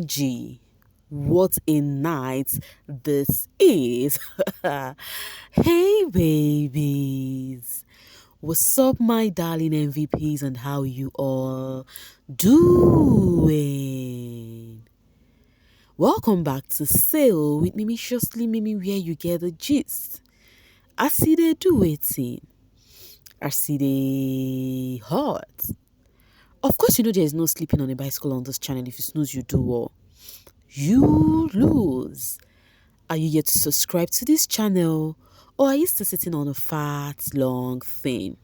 OMG, what a night this is. Hey, babies. What's up, my darling MVPs, and how you all doing? Welcome back to Sail with Mimiciously Mimi, where you get the gist. I see they do waiting. I see they hot. Of course, you know there is no sleeping on a bicycle on this channel. If you snooze, you do well. You lose. Are you yet to subscribe to this channel, or are you still sitting on a fat, long thing?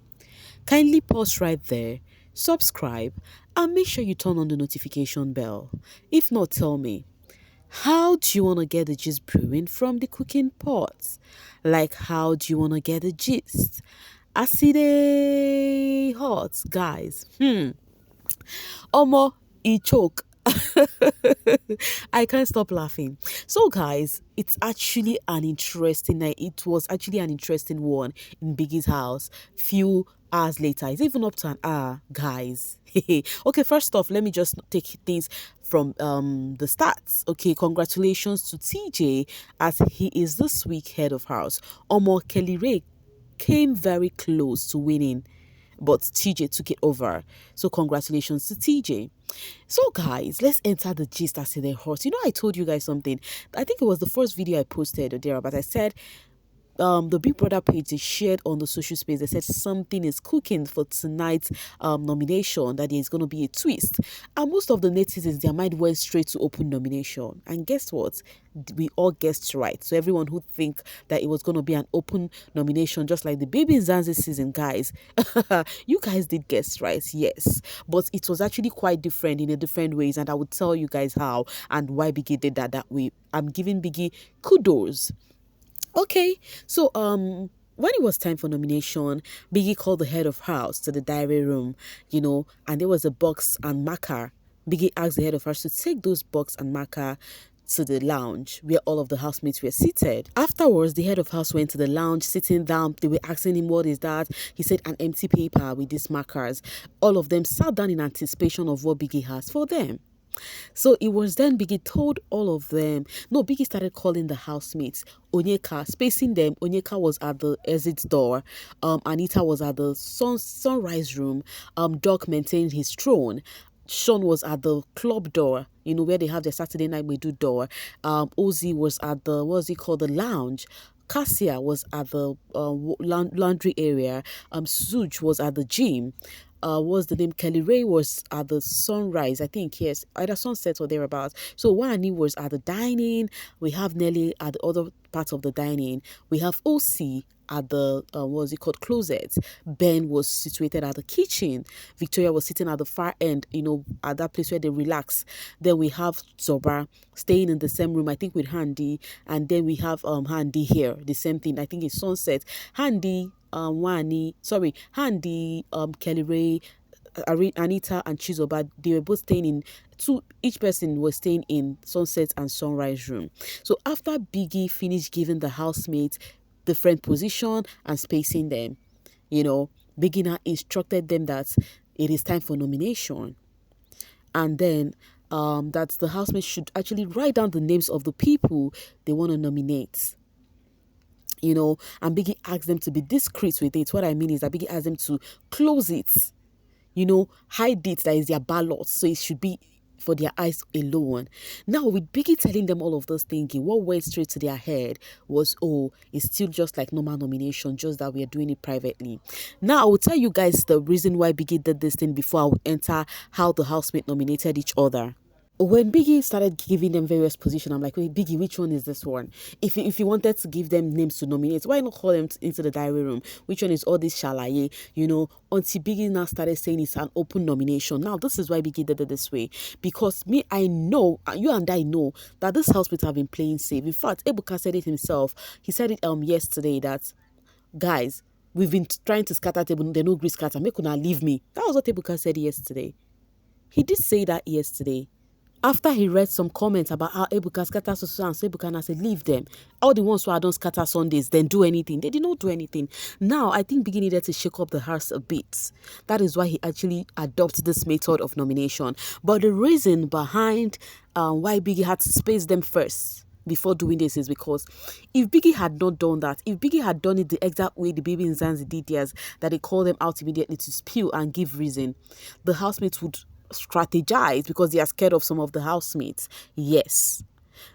Kindly pause right there, subscribe, and make sure you turn on the notification bell. If not, tell me, how do you want to get the gist brewing from the cooking pot? Like, how do you want to get the gist? I see they hot, guys. Omo, e choke. I can't stop laughing. So, guys, it's actually an interesting night. It was actually an interesting one in Biggie's house. Few hours later, it's even up to an hour, guys. Okay, first off, let me just take things from the stats. Okay, congratulations to TJ, as he is this week head of house. Omo, Kelly Ray came very close to winning, but TJ took it over. So congratulations to TJ. So guys, let's enter the gist as in the horse. You know, I told you guys something. I think it was the first video I posted or there, but I said the Big Brother page they shared on the social space. They said something is cooking for tonight's nomination, that there is going to be a twist. And most of the netizens, their mind went straight to open nomination. And guess what? We all guessed right. So everyone who think that it was going to be an open nomination, just like the Baby Zanzi season, guys, you guys did guess right, yes. But it was actually quite different in a different ways, and I would tell you guys how and why Biggie did that way. I'm giving Biggie kudos. Okay, so when it was time for nomination, Biggie called the head of house to the diary room, and there was a box and marker. Biggie asked the head of house to take those box and marker to the lounge where all of the housemates were seated. Afterwards, the head of house went to the lounge, sitting down. They were asking him, what is that? He said, an empty paper with these markers. All of them sat down in anticipation of what Biggie has for them. So it was then Biggie told all of them. No, Biggie started calling the housemates. Onyeka, spacing them. Onyeka was at the exit door. Anita was at the sunrise room. Doc maintained his throne. Sean was at the club door, where they have their Saturday night we do door. Ozzy was at the, the lounge. Cassia was at the laundry area. Suj was at the gym. What's the name? Kelly Ray was at the sunrise, I think, yes, either sunset or thereabouts. So Wani was at the dining. We have Nelly at the other part of the dining. We have OC at the closet. Ben was situated at the kitchen. Victoria was sitting at the far end, at that place where they relax. Then we have Zoba staying in the same room, I think, with Handy. And then we have Handy here, the same thing, I think it's sunset. Handy, Handy, Kelly Ray, Anita and Chizoba, they were both staying in each person was staying in sunset and sunrise room. So after Biggie finished giving the housemates different position and spacing them, Biggie now instructed them that it is time for nomination. And then that the housemates should actually write down the names of the people they want to nominate. And Biggie asked them to be discreet with it. What I mean is that Biggie asked them to close it, hide it, that is their ballot, so it should be for their eyes alone. Now, with Biggie telling them all of those things, what went straight to their head was, it's still just like normal nomination, just that we are doing it privately. Now, I will tell you guys the reason why Biggie did this thing before I would enter how the housemates nominated each other. When Biggie started giving them various positions, I'm like, wait, Biggie, which one is this one? If you wanted to give them names to nominate, why not call them into the diary room? Which one is all this shalaye? Until Biggie now started saying it's an open nomination. Now, this is why Biggie did it this way. Because I know, you and I know, that this housemates have been playing safe. In fact, Ebuka said it himself. He said it yesterday that, guys, we've been trying to scatter table, they no gree scatter. Make una leave me. That was what Ebuka said yesterday. He did say that yesterday. After he read some comments about how Ebuka scatters so and so, Ebuka said, leave them. All the ones who don't scatter Sundays, then do anything. They did not do anything. Now, I think Biggie needed to shake up the house a bit. That is why he actually adopts this method of nomination. But the reason behind why Biggie had to space them first before doing this is because if Biggie had not done that, if Biggie had done it the exact way the baby and Zanzi did theirs, that they call them out immediately to spew and give reason, the housemates would strategize because they are scared of some of the housemates. Yes,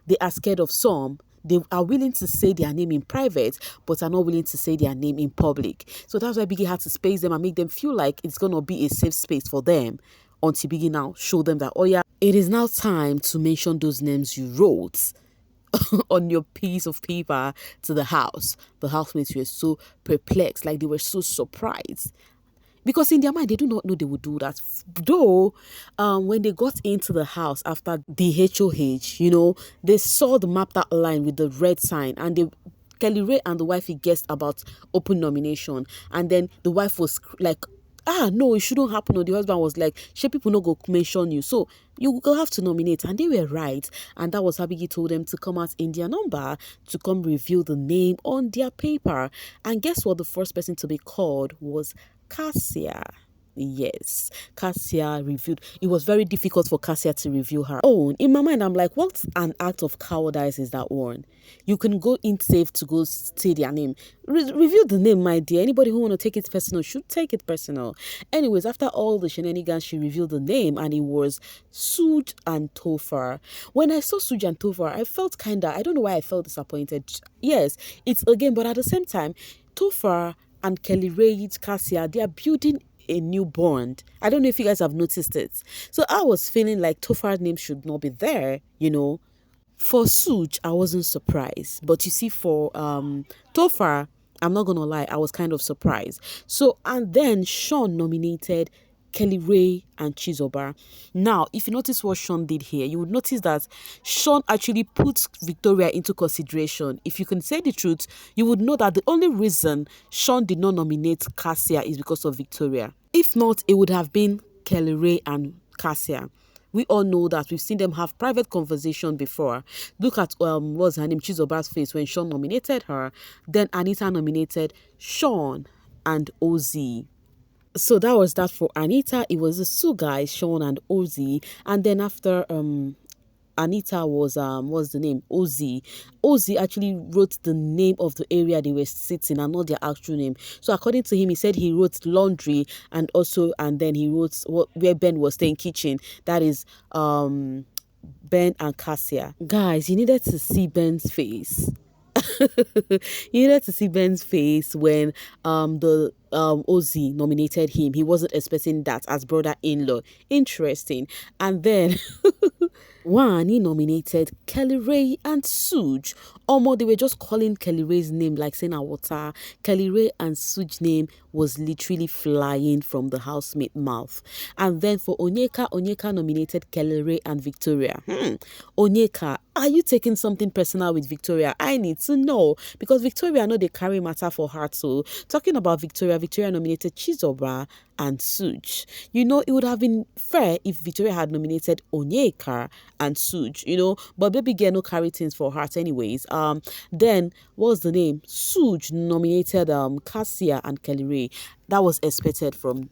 they are scared of some. They are willing to say their name in private, but are not willing to say their name in public. So that's why Biggie had to space them and make them feel like it's going to be a safe space for them until Biggie now show them that, oh yeah, it is now time to mention those names you wrote on your piece of paper to the house. The housemates were so perplexed, like they were so surprised. Because in their mind, they do not know they would do that. Though, when they got into the house after the HOH, they saw the mapped out line with the red sign, and Kelly Ray and the wifey guessed about open nomination. And then the wife was like, no, it shouldn't happen. Or the husband was like, "She people no go mention you, so you will have to nominate." And they were right. And that was how Biggie told them to come out in their number to come reveal the name on their paper. And guess what? The first person to be called was Cassia. Yes, Cassia revealed. It was very difficult for Cassia to reveal her own. In my mind, I'm like, what an act of cowardice is that one? You can go in safe to go say their name. Reveal the name, my dear. Anybody who want to take it personal should take it personal. Anyways, after all the shenanigans, she revealed the name, and it was Suj and Tofar. When I saw Suj and Tofar, I felt I don't know why I felt disappointed. Yes, it's again, but at the same time, Tofar and Kelly Ray, Cassia, they are building a new bond. I don't know if you guys have noticed it. So I was feeling like Tofar's name should not be there, For Suj, I wasn't surprised. But you see, for Tofar, I'm not going to lie, I was kind of surprised. So, and then Sean nominated Kelly Ray and Chizoba. Now, if you notice what Sean did here, you would notice that Sean actually puts Victoria into consideration. If you can say the truth, you would know that the only reason Sean did not nominate Cassia is because of Victoria. If not, it would have been Kelly Ray and Cassia. We all know that. We've seen them have private conversation before. Look at what's her name, Chizoba's face when Sean nominated her. Then Anita nominated Sean and Ozzy. So that was that for Anita. It was the two guys, Sean and Ozzy. And then after Anita was what's the name? Ozzy. Ozzy actually wrote the name of the area they were sitting and not their actual name. So according to him, he said he wrote laundry and then he wrote where Ben was staying, kitchen. That is Ben and Cassia. Guys, you needed to see Ben's face. You needed to see Ben's face when the Ozzy nominated him. He wasn't expecting that as brother-in-law. Interesting. And then he nominated Kelly Ray and Suj. They were just calling Kelly Ray's name like saying water. Kelly Ray and Suj's name was literally flying from the housemate mouth. And then for Onyeka nominated Kelly Ray and Victoria. Onyeka, are you taking something personal with Victoria? I need to know, because Victoria know they carry matter for her too. Talking about Victoria nominated Chizoba and Suj. It would have been fair if Victoria had nominated Onyeka and Suj, but baby girl no carry things for heart anyways. Then what's the name? Suj nominated Cassia and Kelly Ray. That was expected from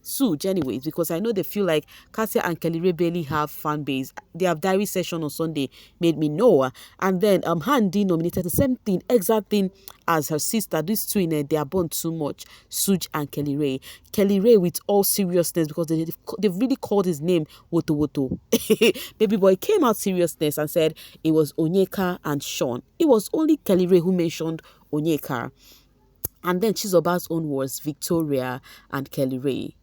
Suj anyways, because I know they feel like Cassia and Kelly Ray barely have fan base. They have diary session on Sunday, made me know. And then Handy nominated the same thing, exact thing as her sister. These two they are born too much, Suj and Kelly Ray. Kelly Ray with all seriousness, because they've really called his name Woto Woto. Baby boy came out seriousness and said it was Onyeka and Sean. It was only Kelly Ray who mentioned Onyeka. And then Chizoba's own was Victoria and Kelly Ray.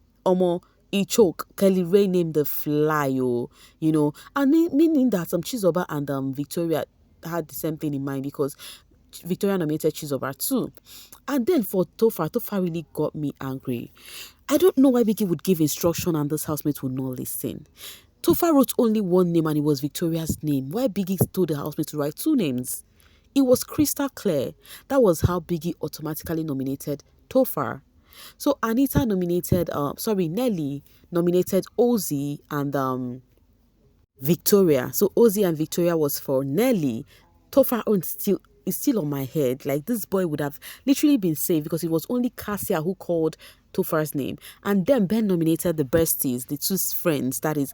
He choke. Kelly Ray named the fly, and meaning that Chizoba and Victoria had the same thing in mind, because Victoria nominated Chizoba too. And then for Tofar really got me angry. I don't know why Vicky would give instruction and this housemate would not listen. Tofar wrote only one name and it was Victoria's name. Why Biggie told the housemate to write two names? It was crystal clear. That was how Biggie automatically nominated Tofar. So Anita Nelly nominated Ozzy and Victoria. So Ozzy and Victoria was for Nelly. Tofar is still on my head. Like, this boy would have literally been saved, because it was only Cassia who called Tofar's name. And then Ben nominated the besties, the two friends, that is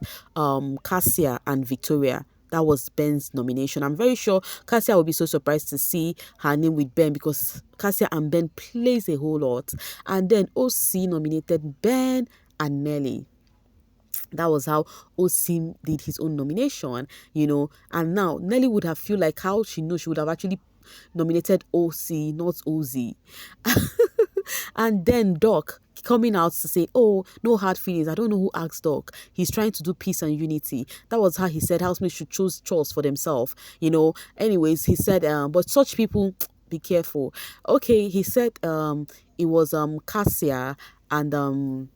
Cassia and Victoria. That was Ben's nomination. I'm very sure Cassia will be so surprised to see her name with Ben, because Cassia and Ben plays a whole lot. And then OC nominated Ben and Nelly. That was how Osim did his own nomination, and now Nelly would have feel like how she knows she would have actually nominated OC, not OZ. And then Doc coming out to say, oh, no hard feelings. I don't know who asked Doc. He's trying to do peace and unity. That was how he said housemates should choose chores for themselves. Anyways, he said, but such people, be careful. Okay, he said it was Cassia and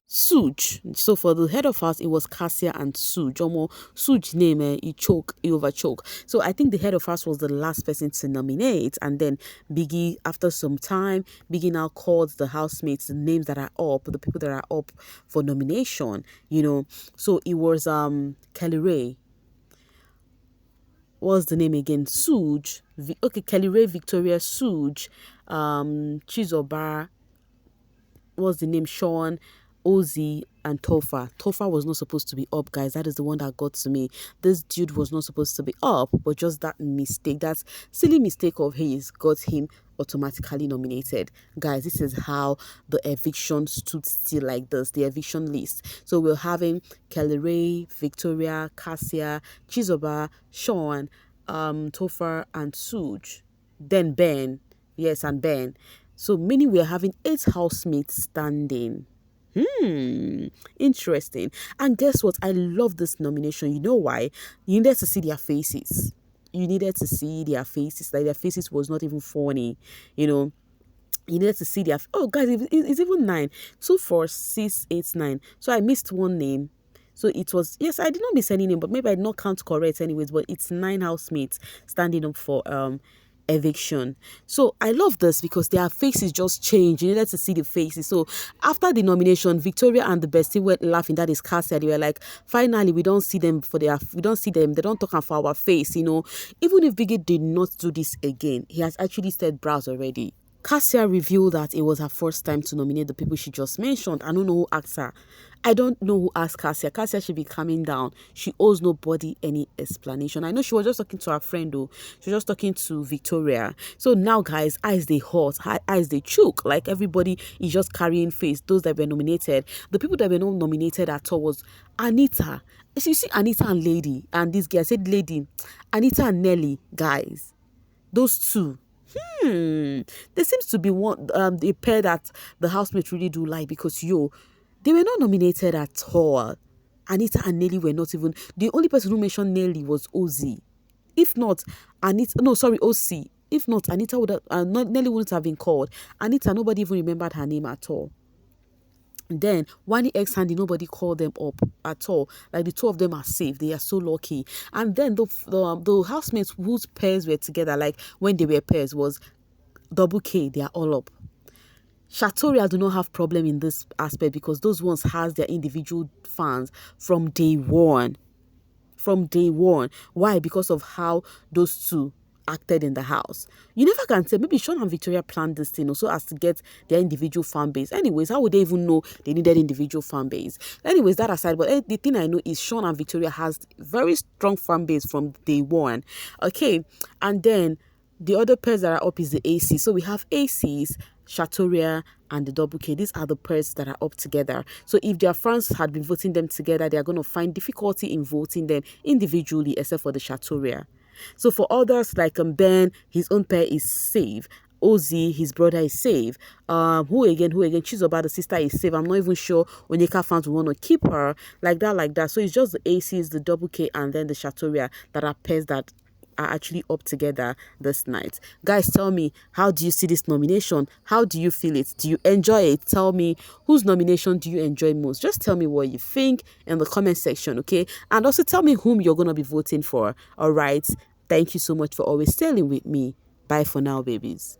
Suj. So for the head of house, it was Cassia and Suj. Suj name, he overchoke. So I think the head of house was the last person to nominate, and then Biggie, after some time, Biggie now called the housemates, the names that are up, the people that are up for nomination. So it was Kelly Ray. What's the name again? Suj. Kelly Ray, Victoria, Suj, Chizoba. What's the name? Sean, Ozzy, and Tofa. Tofa was not supposed to be up, guys. That is the one that got to me. This dude was not supposed to be up, but just that mistake, that silly mistake of his, got him automatically nominated. Guys, this is how the eviction stood still like this, the eviction list. So we're having Kelly Ray, Victoria, Cassia, Chizoba, Sean, Tofa, and Suj. Then Ben. Yes, and Ben. So meaning we're having 8 housemates standing. Interesting. And guess what? I love this nomination. You know why? You needed to see their faces. Like their faces was not even funny. You needed to see their... Oh, guys, it's even 9. 2, 4, 6, 8, 9. So I missed one name. So it was... Yes, I did not miss any name, but maybe I did not count correct anyways. But it's 9 housemates standing up for... eviction. So I love this because their faces just change. You needed to see the faces. So after the nomination, Victoria and the bestie were laughing. That is Cassia. They were like, finally, we don't see them. They don't talk for our face. Even if Biggie did not do this again, he has actually said browse already. Cassia revealed that it was her first time to nominate the people she just mentioned. I don't know who asked her. I don't know who asked Cassia. Cassia should be calming down. She owes nobody any explanation. I know she was just talking to her friend though. She was just talking to Victoria. So now, guys, eyes they hot, eyes they choke. Like everybody is just carrying face. Those that were nominated. The people that were not nominated at all was Anita. So you see Anita and Lady. And this guy, I said Lady. Anita and Nelly, guys. Those two. There seems to be one a pair that the housemates really do like, because they were not nominated at all. Anita and Nelly were not even... The only person who mentioned Nelly was Ozzy. If not, OC. If not, Anita would have... Nelly wouldn't have been called. Anita, nobody even remembered her name at all. Then, Wani X Handy, nobody called them up at all. Like the two of them are safe. They are so lucky. And then the housemates whose pairs were together, like when they were pairs, was Double K. They are all up. Chateauria do not have problem in this aspect because those ones has their individual fans from day one. Why? Because of how those two acted in the house. You never can tell. Maybe Sean and Victoria planned this thing also as to get their individual fan base. Anyways, how would they even know they needed individual fan base? Anyways, that aside, but the thing I know is Sean and Victoria has very strong fan base from day one. Okay, and then the other pairs that are up is the AC. So we have ACs, Chateauria, and the Double K. These are the pairs that are up together. So if their friends had been voting them together, they are going to find difficulty in voting them individually, except for the Chateauria. So for others, like Ben, his own pair is safe. Ozzy, his brother, is safe. Who again? Chizoba, the sister, is safe. I'm not even sure Onyeka fans will want to keep her. Like that. So it's just the ACs, the Double K, and then the Chateauria that are pairs that are actually up together this night. Guys, tell me, how do you see this nomination? How do you feel it? Do you enjoy it? Tell me, whose nomination do you enjoy most? Just tell me what you think in the comment section, okay? And also tell me whom you're going to be voting for. All right. Thank you so much for always staying with me. Bye for now, babies.